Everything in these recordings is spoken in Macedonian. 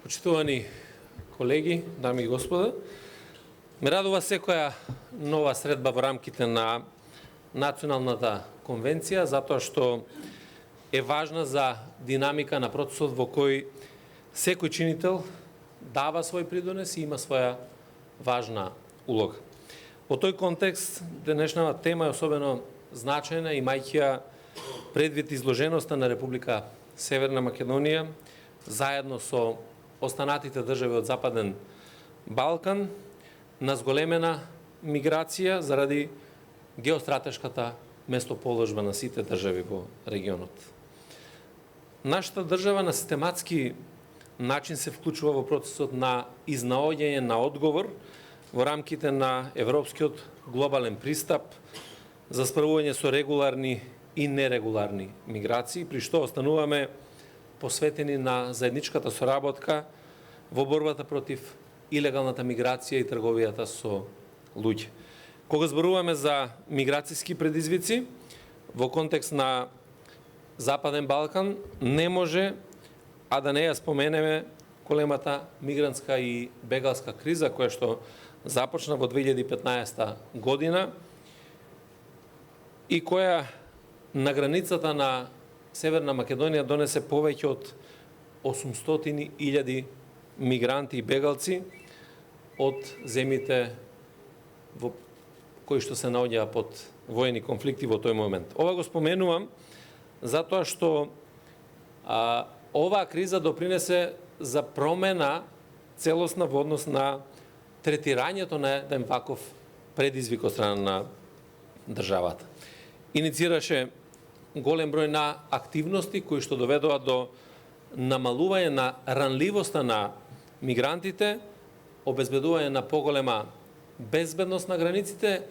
Почитувани колеги, дами и господа, ме радува секоја нова средба во рамките на Националната конвенција, затоа што е важна за динамика на процесот во кој секој чинител дава свој придонес и има своја важна улога. Во тој контекст, денешната тема е особено значајна, имајќи ја предвид изложеноста на Република Северна Македонија, заедно со останатите држави од Западен Балкан, на зголемена миграција заради геостратешката местоположба на сите држави во регионот. Нашата држава на систематски начин се вклучува во процесот на изнаоѓање на одговор во рамките на европскиот глобален пристап за справување со регуларни и нерегуларни миграции, при што остануваме посветени на заедничката соработка во борбата против илегалната миграција и трговијата со луѓе. Кога зборуваме за миграцијски предизвици во контекст на Западен Балкан, не може а да не ја споменеме големата мигрантска и бегалска криза која што започна во 2015 година и која на границата на Северна Македонија донесе повеќе од 800.000 мигранти и бегалци од земјите во кои што се наоѓаа под воени конфликти во тој момент. Ова го споменувам затоа што оваа криза допринесе за промена целосна во однос на третирањето на еден ваков предизвик од страна на државата. Иницираше голем број на активности кои што доведоа до намалување на ранливоста на мигрантите, обезбедување на поголема безбедност на границите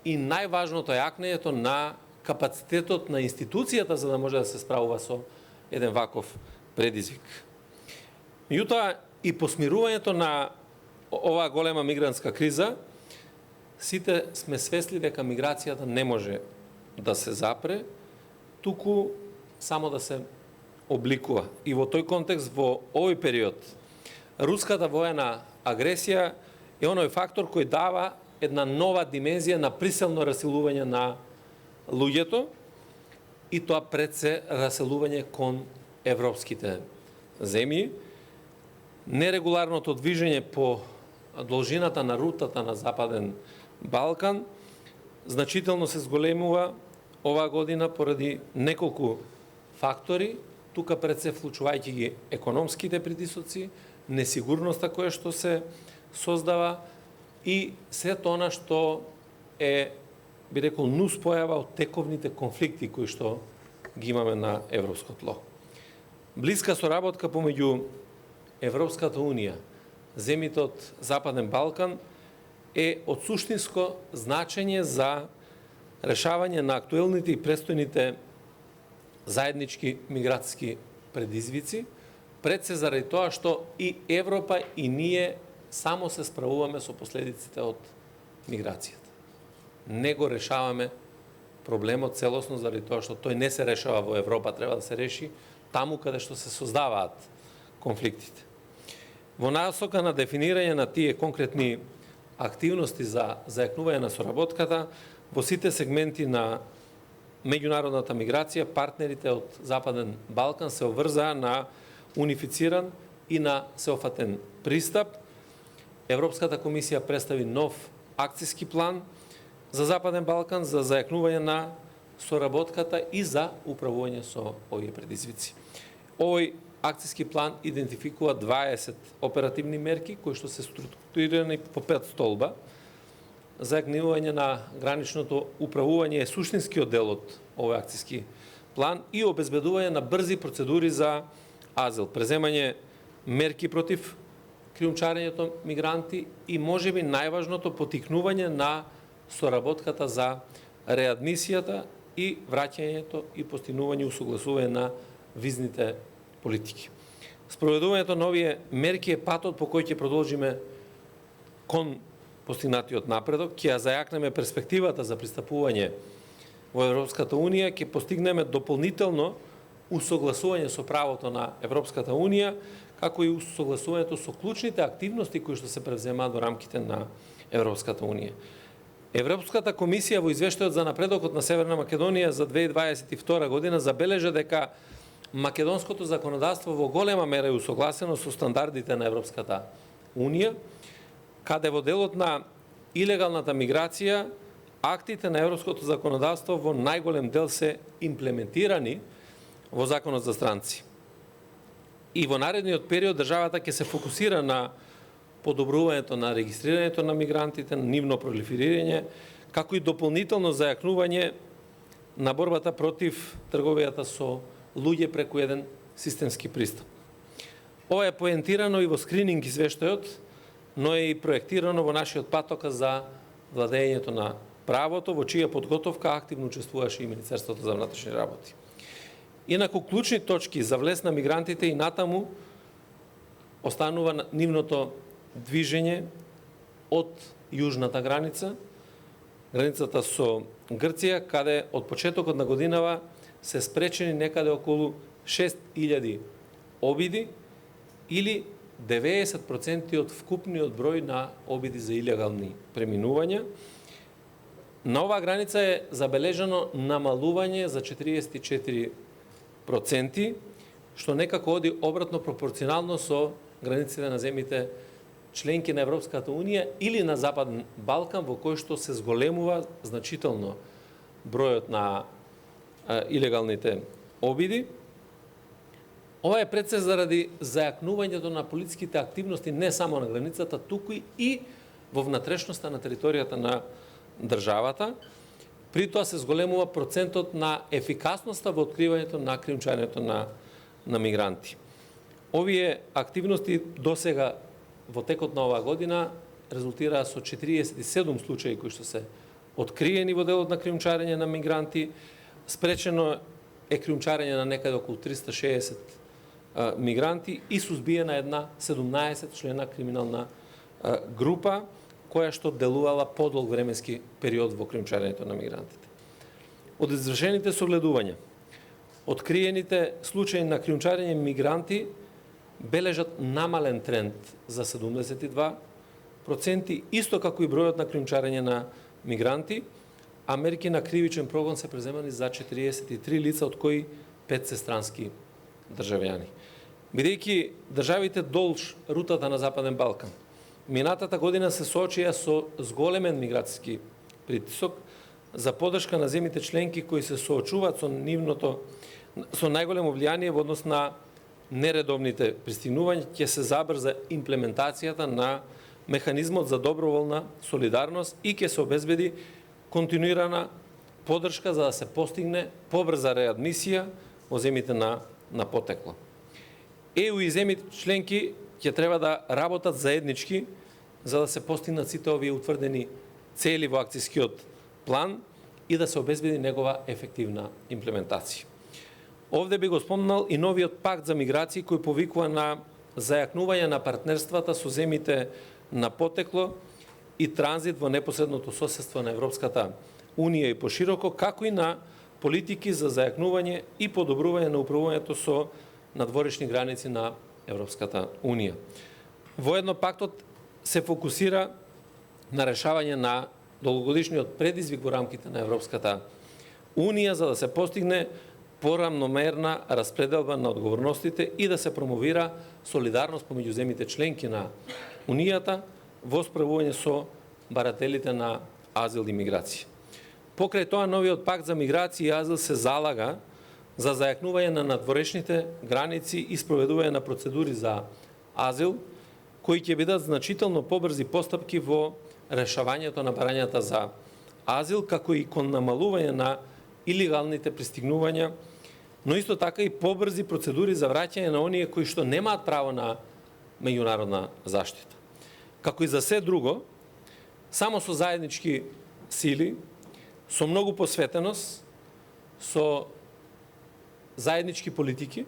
и најважното е јакнењето на капацитетот на институцијата за да може да се справува со еден ваков предизвик. Меѓутоа и по смирувањето на оваа голема мигрантска криза, сите сме свесни дека миграцијата не може да се запре, туку само да се обликува. И во тој контекст, во овој период, руската воена агресија е оној фактор кој дава една нова димензија на приселно раселување на луѓето и тоа пред се раселување кон европските земји. Нерегуларното движење по должината на рутата на Западен Балкан значително се зголемува оваа година поради неколку фактори, тука пред се вклучувајќи ги економските притисоци, несигурноста која што се создава и сето она што е, би рекол, нус појава од тековните конфликти кои што ги имаме на европско тло. Блиска соработка помеѓу Европската Унија, земјите од Западен Балкан е од суштинско значење за решавање на актуелните и престојните заеднички миграцијски предизвици, пред се заради тоа што и Европа и ние само се справуваме со последиците од миграцијата. Не го решаваме проблемот целосно заради тоа што тој не се решава во Европа, треба да се реши таму каде што се создаваат конфликтите. Во насока на дефинирање на тие конкретни активности за зајакнување на соработката, во сите сегменти на меѓународната миграција, партнерите од Западен Балкан се обврзаа на унифициран и на сеофатен пристап. Европската комисија представи нов акцијски план за Западен Балкан за зајакнување на соработката и за управување со овие предизвици. Овој акцијски план идентификува 20 оперативни мерки кои што се структурирани по 5 столба. Зајакнување на граничното управување е суштинскиот дел од овој акцијски план и обезбедување на брзи процедури за азил, преземање мерки против криумчарењето мигранти и можеби најважното потикнување на соработката за реадмисијата и враќањето и постигнување усогласување на визните политики. Спроведувањето на овие мерки е патот по кој ќе продолжиме кон постигнатиот напредок, ќе ја зајакнеме перспективата за пристапување во Европската Унија, ќе постигнеме дополнително усогласување со правото на Европската Унија, како и согласувањето со клучните активности кои што се превземаат во рамките на Европската Унија. Европската комисија во извештајот за напредокот на Северна Македонија за 2022 година забележа дека македонското законодавство во голема мера е усогласено со стандардите на Европската Унија, каде во делот на илегалната миграција актите на европското законодавство во најголем дел се имплементирани во Законот за странци. И во наредниот период државата ќе се фокусира на подобрувањето на регистрирањето на мигрантите, на нивно пролиферирање, како и дополнително зајакнување на борбата против трговијата со луѓе преку еден системски пристап. Ова е поентирано и во скрининг извештајот, но е и проектирано во нашиот патока за владењето на правото, во чија подготовка активно учествуваше и Министерството за внатрешни работи. Инаку клучни точки за влез на мигрантите и натаму останува нивното движење од јужната граница, границата со Грција, каде од почетокот на годинава се спречени некаде околу 6000 обиди или 90% од вкупниот број на обиди за илегални преминувања. На оваа граница е забележано намалување за 44%, што некако оди обратно пропорционално со границите на земите членки на Европската Унија или на Западен Балкан, во кој што се зголемува значително бројот на илегалните обиди. Ова е пред се заради зајакнувањето на политичките активности не само на границата, туку и во внатрешноста на територијата на државата. При тоа се зголемува процентот на ефикасноста во откривањето на кријумчарењето на мигранти. Овие активности досега во текот на оваа година резултираа со 47 случаи кои што се откриени во делот на кријумчарење на мигранти. Спречено е кријумчарење на некаде околу 360 мигранти и сузбиена една 17 члена криминална група која што делувала подолг временски период во кријумчарењето на мигрантите. Од извршените согледувања, откриените случаи на кријумчарење мигранти бележат намален тренд за 72%, исто како и бројот на кријумчарење на мигранти, а мерки на кривичен прогон се преземани за 43 лица, од кои 5 се странски државјани. Бидејќи државите долж рутата на Западен Балкан минатата година се соочија со зголемен миграцијски притисок за поддршка на земите членки кои се соочуваат со најголемо влијание во однос на нередовните пристигнувања, ќе се забрза имплементацијата на механизмот за доброволна солидарност и ќе се обезбеди континуирана поддршка за да се постигне побрза реадмисија во земите на потекло. ЕУ и земите членки ќе треба да работат заеднички за да се постигнат сите овие утврдени цели во акцијскиот план и да се обезбеди негова ефективна имплементација. Овде би го спомнал и новиот пакт за миграција кој повикува на зајакнување на партнерствата со земите на потекло и транзит во непосредното соседство на Европската Унија и пошироко, како и на политики за зајакнување и подобрување на управувањето со надворешни граници на Европската Унија. Воедно пактот се фокусира на решавање на долгогодишниот предизвик во рамките на Европската Унија за да се постигне порамномерна распределба на одговорностите и да се промовира солидарност помеѓу земите членки на Унијата во справување со барателите на азил и миграција. Покрај тоа, новиот пакт за миграција и азил се залага за зајакнување на надворешните граници и спроведување на процедури за азил, кои ќе бидат значително побрзи постапки во решавањето на барањата за азил, како и кон намалување на илегалните пристигнувања, но исто така и побрзи процедури за враќање на оние кои што немаат право на меѓународна заштита. Како и за се друго, само со заеднички сили, со многу посветеност, со заеднички политики,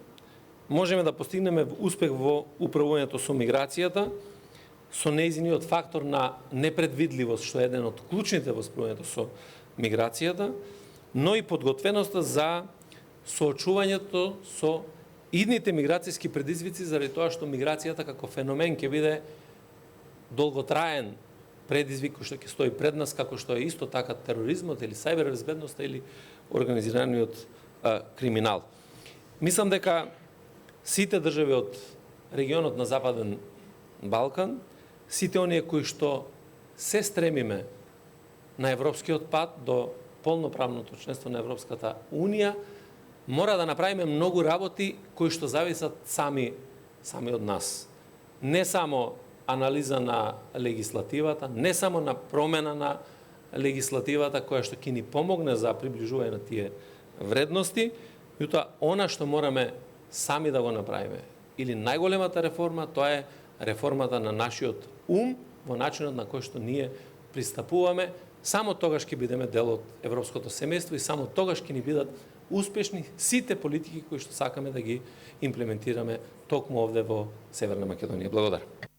можеме да постигнеме успех во управувањето со миграцијата, со нејзиниот фактор на непредвидливост, што е еден од клучните во справувањето со миграцијата, но и подготвеноста за соочувањето со идните миграцијски предизвици заради тоа што миграцијата како феномен ќе биде долготраен предизвик кој што ќе стои пред нас, како што е исто така тероризмот или сајбербезбедноста или организираниот криминал. Мислам дека сите држави од регионот на Западен Балкан, сите оние кои што се стремиме на европскиот пат до полноправното членство на Европската Унија, мора да направиме многу работи кои што зависат сами од нас. Не само анализа на легислативата, не само на промена на легислативата која што ќе ни помогне за приближување на тие вредности, меѓутоа она што мораме сами да го направиме. Или најголемата реформа, тоа е реформата на нашиот ум во начинот на кој што ние пристапуваме. Само тогаш ќе бидеме дел од европското семејство и само тогаш ќе ни бидат успешни сите политики кои што сакаме да ги имплементираме токму овде во Северна Македонија. Благодарам.